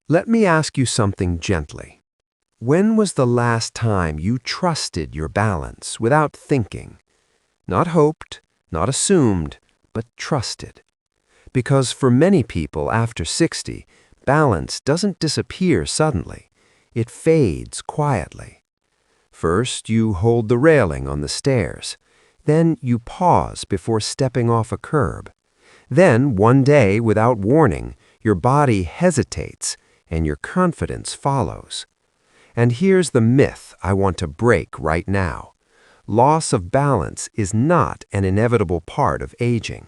Let me ask you something gently. When was the last time you trusted your balance without thinking? Not hoped, not assumed, but trusted. Because for many people after 60, balance doesn't disappear suddenly. It fades quietly. First, you hold the railing on the stairs. Then you pause before stepping off a curb. Then, one day, without warning, your body hesitates and your confidence follows. And here's the myth I want to break right now. Loss of balance is not an inevitable part of aging.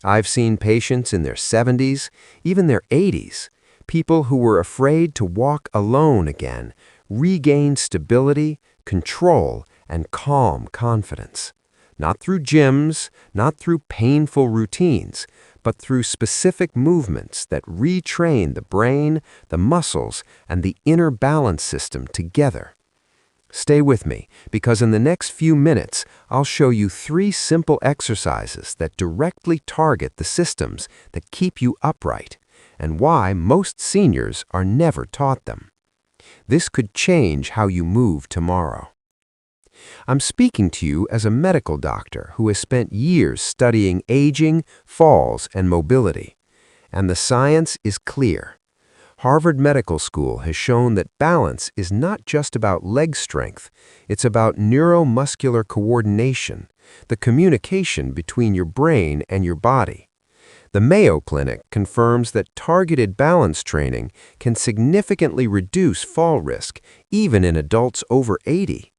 I've seen patients in their 70s, even their 80s, people who were afraid to walk alone again, regain stability, control, and calm confidence. Not through gyms, not through painful routines, but through specific movements that retrain the brain, the muscles, and the inner balance system together. Stay with me, because in the next few minutes, I'll show you 3 simple exercises that directly target the systems that keep you upright, and why most seniors are never taught them. This could change how you move tomorrow. I'm speaking to you as a medical doctor who has spent years studying aging, falls, and mobility. And the science is clear. Harvard Medical School has shown that balance is not just about leg strength, it's about neuromuscular coordination, the communication between your brain and your body. The Mayo Clinic confirms that targeted balance training can significantly reduce fall risk, even in adults over 80.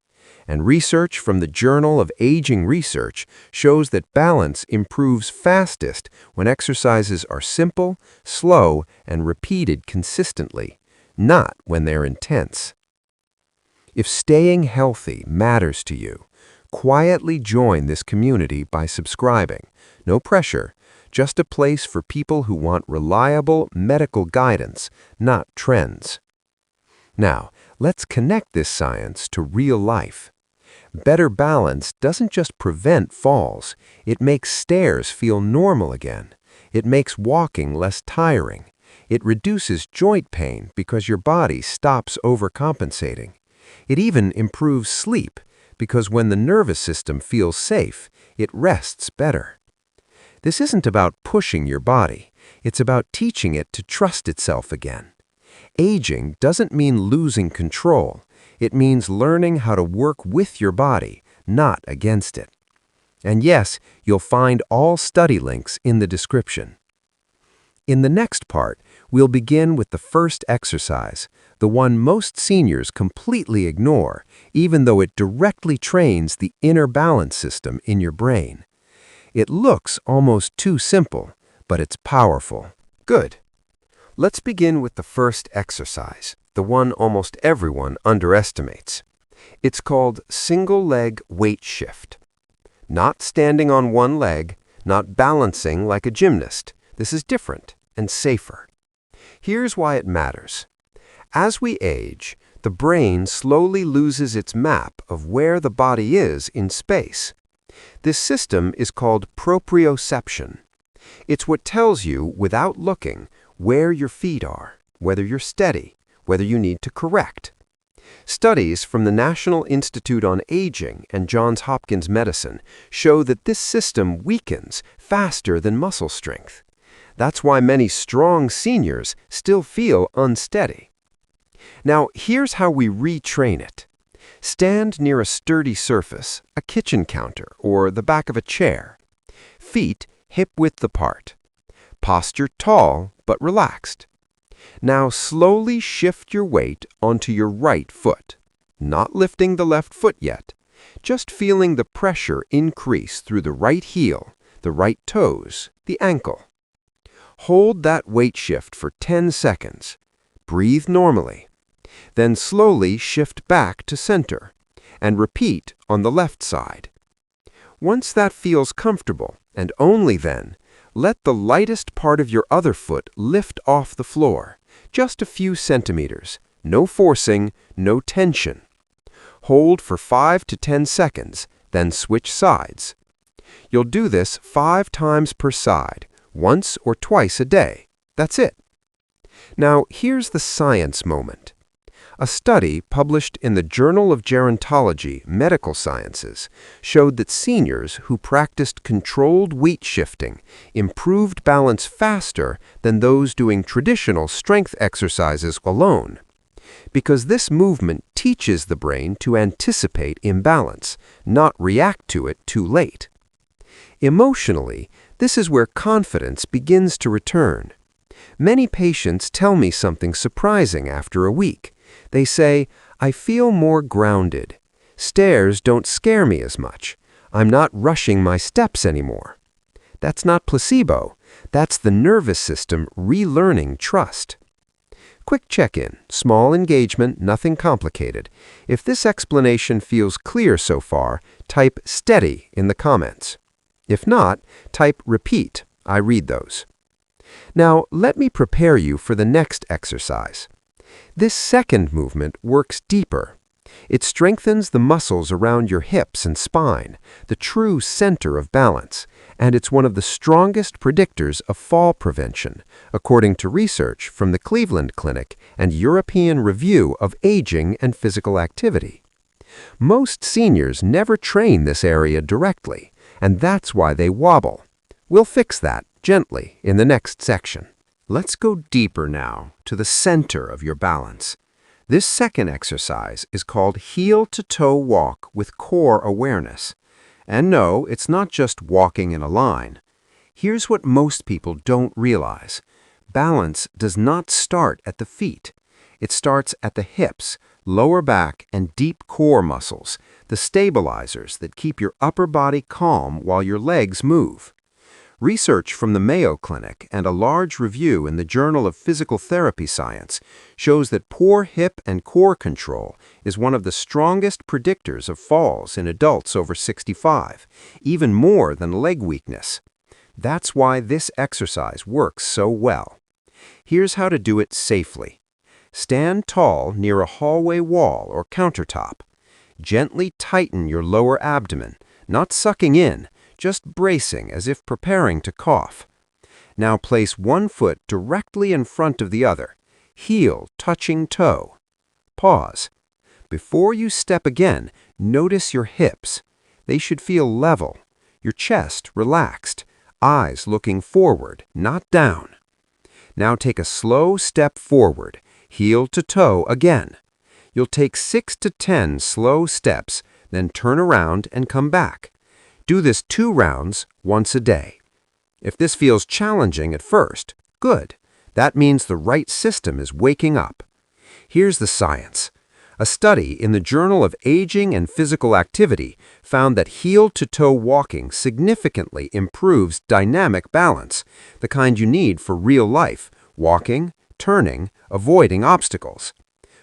And research from the Journal of Aging Research shows that balance improves fastest when exercises are simple, slow, and repeated consistently, not when they're intense. If staying healthy matters to you, quietly join this community by subscribing. No pressure, just a place for people who want reliable medical guidance, not trends. Now, let's connect this science to real life. Better balance doesn't just prevent falls, it makes stairs feel normal again. It makes walking less tiring. It reduces joint pain because your body stops overcompensating. It even improves sleep because when the nervous system feels safe, it rests better. This isn't about pushing your body, it's about teaching it to trust itself again. Aging doesn't mean losing control. It means learning how to work with your body, not against it. And yes, you'll find all study links in the description. In the next part, we'll begin with the first exercise, the one most seniors completely ignore, even though it directly trains the inner balance system in your brain. It looks almost too simple, but it's powerful. Good. Let's begin with the first exercise, the one almost everyone underestimates. It's called single leg weight shift. Not standing on one leg, not balancing like a gymnast. This is different and safer. Here's why it matters. As we age, the brain slowly loses its map of where the body is in space. This system is called proprioception. It's what tells you, without looking, where your feet are, whether you're steady, whether you need to correct. Studies from the National Institute on Aging and Johns Hopkins Medicine show that this system weakens faster than muscle strength. That's why many strong seniors still feel unsteady. Now, here's how we retrain it. Stand near a sturdy surface, a kitchen counter, or the back of a chair. Feet hip-width apart. Posture tall but relaxed. Now slowly shift your weight onto your right foot, not lifting the left foot yet, just feeling the pressure increase through the right heel, the right toes, the ankle. Hold that weight shift for 10 seconds. Breathe normally. Then slowly shift back to center and repeat on the left side. Once that feels comfortable, and only then, let the lightest part of your other foot lift off the floor, just a few centimeters, no forcing, no tension. Hold for 5 to 10 seconds, then switch sides. You'll do this 5 times per side, once or twice a day. That's it. Now, here's the science moment. A study published in the Journal of Gerontology, Medical Sciences, showed that seniors who practiced controlled weight shifting improved balance faster than those doing traditional strength exercises alone. Because this movement teaches the brain to anticipate imbalance, not react to it too late. Emotionally, this is where confidence begins to return. Many patients tell me something surprising after a week. They say, "I feel more grounded. Stairs don't scare me as much. I'm not rushing my steps anymore." That's not placebo. That's the nervous system relearning trust. Quick check-in, small engagement, nothing complicated. If this explanation feels clear so far, type steady in the comments. If not, type repeat. I read those. Now, let me prepare you for the next exercise. This second movement works deeper. It strengthens the muscles around your hips and spine, the true center of balance, and it's one of the strongest predictors of fall prevention, according to research from the Cleveland Clinic and European Review of Aging and Physical Activity. Most seniors never train this area directly, and that's why they wobble. We'll fix that gently in the next section. Let's go deeper now to the center of your balance. This second exercise is called heel-to-toe walk with core awareness. And no, it's not just walking in a line. Here's what most people don't realize. Balance does not start at the feet. It starts at the hips, lower back, and deep core muscles, the stabilizers that keep your upper body calm while your legs move. Research from the Mayo Clinic and a large review in the Journal of Physical Therapy Science shows that poor hip and core control is one of the strongest predictors of falls in adults over 65, even more than leg weakness. That's why this exercise works so well. Here's how to do it safely. Stand tall near a hallway wall or countertop. Gently tighten your lower abdomen, not sucking in, just bracing as if preparing to cough. Now place one foot directly in front of the other, heel touching toe. Pause. Before you step again, notice your hips. They should feel level, your chest relaxed, eyes looking forward, not down. Now take a slow step forward, heel to toe again. You'll take 6 to 10 slow steps, then turn around and come back. Do this 2 rounds once a day. If this feels challenging at first, good. That means the right system is waking up. Here's the science. A study in the Journal of Aging and Physical Activity found that heel-to-toe walking significantly improves dynamic balance, the kind you need for real life, walking, turning, avoiding obstacles.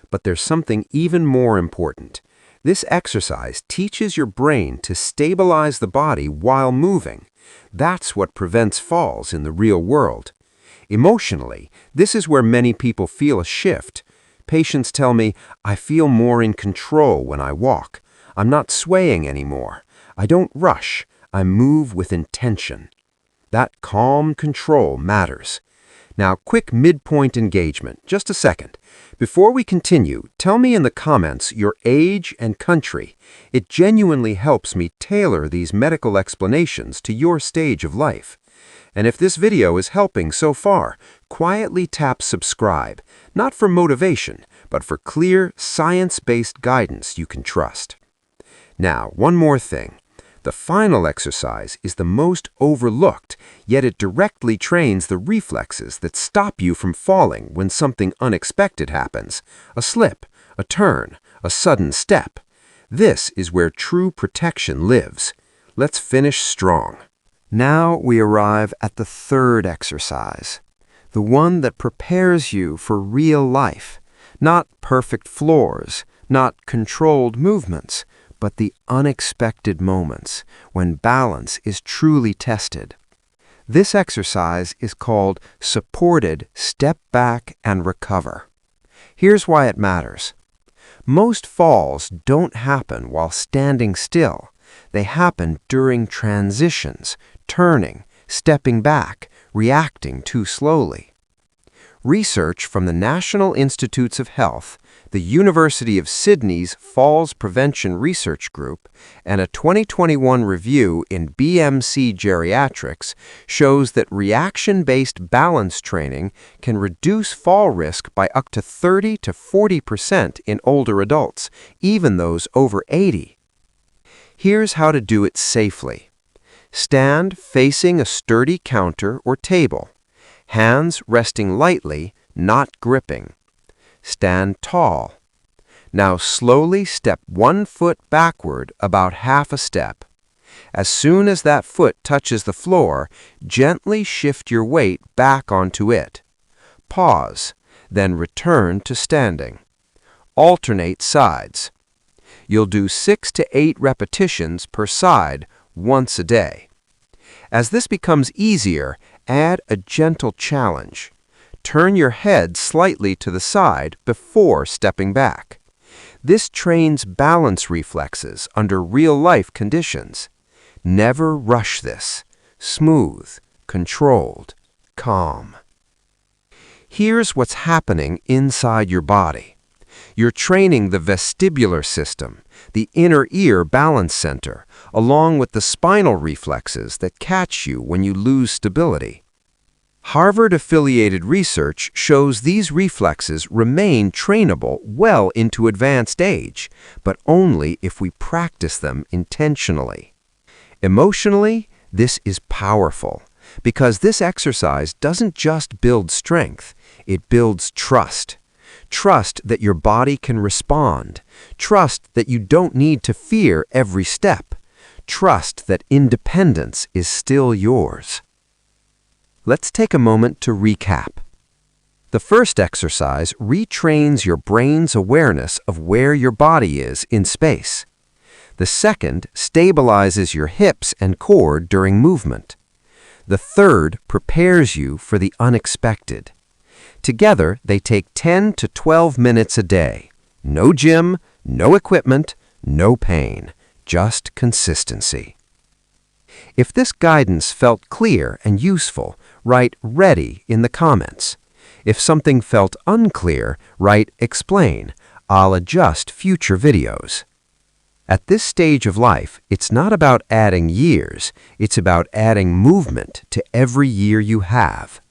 But there's something even more important. This exercise teaches your brain to stabilize the body while moving. That's what prevents falls in the real world. Emotionally, this is where many people feel a shift. Patients tell me, "I feel more in control when I walk. I'm not swaying anymore. I don't rush. I move with intention." That calm control matters. Now, quick midpoint engagement. Just a second. Before we continue, tell me in the comments your age and country. It genuinely helps me tailor these medical explanations to your stage of life. And if this video is helping so far, quietly tap subscribe, not for motivation, but for clear, science-based guidance you can trust. Now, one more thing. The final exercise is the most overlooked, yet it directly trains the reflexes that stop you from falling when something unexpected happens. A slip, a turn, a sudden step. This is where true protection lives. Let's finish strong. Now we arrive at the third exercise, the one that prepares you for real life, not perfect floors, not controlled movements, but the unexpected moments when balance is truly tested. This exercise is called supported step back and recover. Here's why it matters. Most falls don't happen while standing still. They happen during transitions, turning, stepping back, reacting too slowly. Research from the National Institutes of Health, the University of Sydney's Falls Prevention Research Group, and a 2021 review in BMC Geriatrics shows that reaction-based balance training can reduce fall risk by up to 30 to 40% in older adults, even those over 80. Here's how to do it safely. Stand facing a sturdy counter or table. Hands resting lightly, not gripping. Stand tall. Now slowly step 1 foot backward about half a step. As soon as that foot touches the floor, gently shift your weight back onto it. Pause, then return to standing. Alternate sides. You'll do 6 to 8 repetitions per side once a day. As this becomes easier, add a gentle challenge. Turn your head slightly to the side before stepping back. This trains balance reflexes under real-life conditions. Never rush this. Smooth, controlled, calm. Here's what's happening inside your body. You're training the vestibular system, the inner ear balance center, along with the spinal reflexes that catch you when you lose stability. Harvard-affiliated research shows these reflexes remain trainable well into advanced age, but only if we practice them intentionally. Emotionally, this is powerful, because this exercise doesn't just build strength, it builds trust. Trust that your body can respond. Trust that you don't need to fear every step. Trust that independence is still yours. Let's take a moment to recap. The first exercise retrains your brain's awareness of where your body is in space. The second stabilizes your hips and core during movement. The third prepares you for the unexpected. Together, they take 10 to 12 minutes a day. No gym, no equipment, no pain, just consistency. If this guidance felt clear and useful, write "Ready" in the comments. If something felt unclear, write "Explain." I'll adjust future videos. At this stage of life, it's not about adding years, it's about adding movement to every year you have.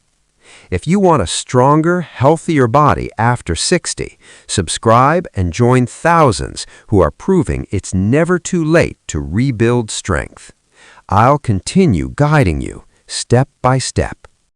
If you want a stronger, healthier body after 60, subscribe and join thousands who are proving it's never too late to rebuild strength. I'll continue guiding you step by step